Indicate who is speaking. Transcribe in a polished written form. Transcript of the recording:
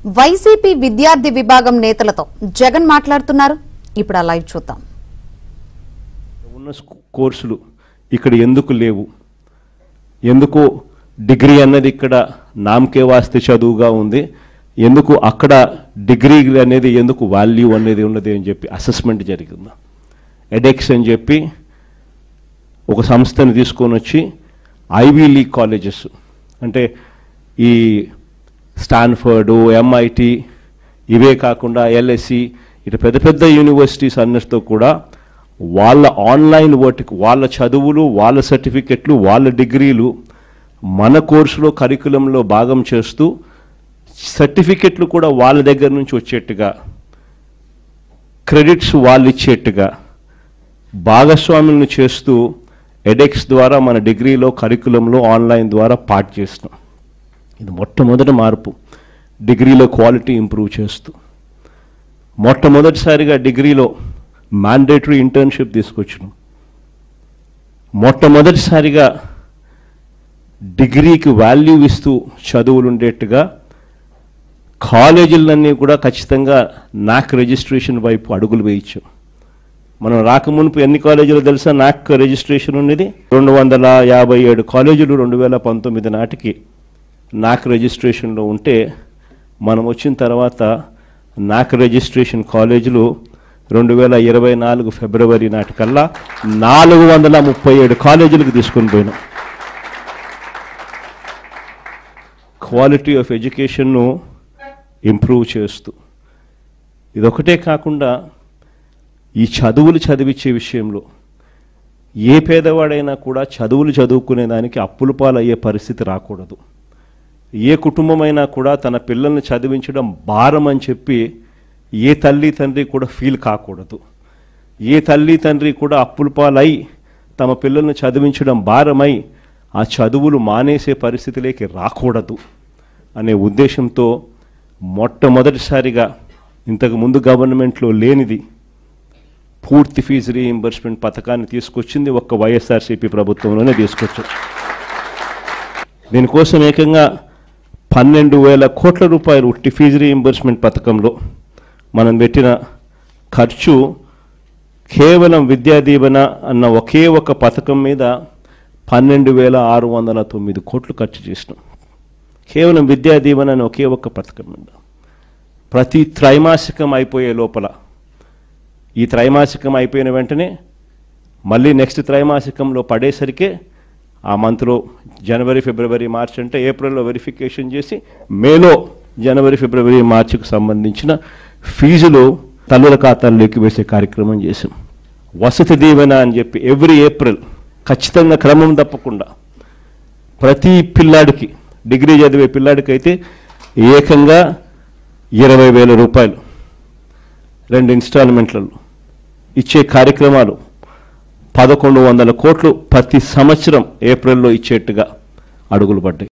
Speaker 1: YCP విద్యార్థి విభాగం నేతలతో జగన్ మాట్లాడుతున్నారు. ఇప్పుడు ఆ లైవ్ చూద్దాం.
Speaker 2: ఉన్న కోర్సులు ఇక్కడ ఎందుకు లేవు, ఎందుకు డిగ్రీ అన్నది ఇక్కడ నామకే వాస్తే చదువుగా ఉంది, ఎందుకు అక్కడ డిగ్రీ అనేది ఎందుకు వాల్యూ అనేది ఉన్నది అని చెప్పి అసెస్మెంట్ జరిగింది. ఎడెక్స్ అని చెప్పి ఒక సంస్థను తీసుకొని వచ్చి ఐవీ లీగ్ కాలేజెస్ అంటే ఈ స్టాన్ఫర్డ్, ఎంఐటి, ఇవే కాకుండా ఎల్ఎస్సి ఇటు పెద్ద పెద్ద యూనివర్సిటీస్ అన్నిటితో కూడా వాళ్ళ ఆన్లైన్ వర్క్, వాళ్ళ చదువులు, వాళ్ళ సర్టిఫికెట్లు, వాళ్ళ డిగ్రీలు మన కోర్సులో కరికులంలో భాగం చేస్తూ సర్టిఫికెట్లు కూడా వాళ్ళ దగ్గర నుంచి వచ్చేట్టుగా, క్రెడిట్స్ వాళ్ళు ఇచ్చేట్టుగా భాగస్వాములను చేస్తూ ఎడెక్స్ ద్వారా మన డిగ్రీలో కరికులంలో ఆన్లైన్ ద్వారా పార్ట్ చేస్తాం. ఇది మొట్టమొదటి మార్పు. డిగ్రీలో క్వాలిటీ ఇంప్రూవ్ చేస్తూ మొట్టమొదటిసారిగా డిగ్రీలో మ్యాండేటరీ ఇంటర్న్షిప్ తీసుకొచ్చినాం. మొట్టమొదటిసారిగా డిగ్రీకి వాల్యూ ఇస్తూ చదువులు ఉండేట్టుగా కాలేజీలన్నీ కూడా ఖచ్చితంగా నాక్ రిజిస్ట్రేషన్ వైపు అడుగులు వేయించాం. మనం రాకమునుపు ఎన్ని కాలేజీలు తెలుసా నాక్ రిజిస్ట్రేషన్ ఉన్నది? 257 కాలేజీలు 2019 నాటికి నాక్ రిజిస్ట్రేషన్లో ఉంటే, మనం వచ్చిన తర్వాత నాక్ రిజిస్ట్రేషన్ కాలేజీలు 2024 ఫిబ్రవరి నాటికల్లా 437 కాలేజీలకు తీసుకొని పోయినాం. క్వాలిటీ ఆఫ్ ఎడ్యుకేషన్ను ఇంప్రూవ్ చేస్తూ, ఇదొకటే కాకుండా ఈ చదువులు చదివించే విషయంలో ఏ పేదవాడైనా కూడా చదువులు చదువుకునే దానికి అప్పుల పాలయ్యే పరిస్థితి రాకూడదు. ఏ కుటుంబమైనా కూడా తన పిల్లల్ని చదివించడం భారం అని చెప్పి ఏ తల్లి తండ్రి కూడా ఫీల్ కాకూడదు. ఏ తల్లి తండ్రి కూడా అప్పుల పాలై తమ పిల్లల్ని చదివించడం భారమై ఆ చదువులు మానేసే పరిస్థితిలోకి రాకూడదు అనే ఉద్దేశంతో మొట్టమొదటిసారిగా ఇంతకుముందు గవర్నమెంట్లో లేనిది పూర్తి ఫీజు రీయింబర్స్మెంట్ పథకాన్ని తీసుకొచ్చింది ఒక్క వైఎస్ఆర్సీపీ ప్రభుత్వంలోనే తీసుకొచ్చాం. దీనికోసం ఏకంగా 12,000 కోట్ల రూపాయలు ఉట్టి ఫీజు రీయింబర్స్మెంట్ పథకంలో మనం పెట్టిన ఖర్చు కేవలం విద్యా దీవెన అన్న ఒకే ఒక పథకం మీద 12,609 కోట్లు ఖర్చు చేసినాం. కేవలం విద్యా దీవెన అని ఒకే ఒక పథకం మీద. ప్రతి త్రైమాసికం అయిపోయే లోపల, ఈ త్రైమాసికం అయిపోయిన వెంటనే మళ్ళీ నెక్స్ట్ త్రైమాసికంలో పడేసరికే ఆ మంత్లో జనవరి, ఫిబ్రవరి, మార్చ్ అంటే ఏప్రిల్లో వెరిఫికేషన్ చేసి మేలో జనవరి, ఫిబ్రవరి, మార్చికి సంబంధించిన ఫీజులు తల్లుల ఖాతాల్లోకి వేసే కార్యక్రమం చేసాం. వసతి దీవెన అని చెప్పి ఎవ్రీ ఏప్రిల్ ఖచ్చితంగా క్రమం తప్పకుండా ప్రతి పిల్లాడికి, డిగ్రీ చదివే పిల్లాడికి అయితే ఏకంగా 20,000 రూపాయలు 2 ఇన్స్టాల్మెంట్లలో ఇచ్చే కార్యక్రమాలు 1,100 కోట్లు ప్రతి సంవత్సరం ఏప్రిల్లో ఇచ్చేట్టుగా అడుగులు పడ్డాయి.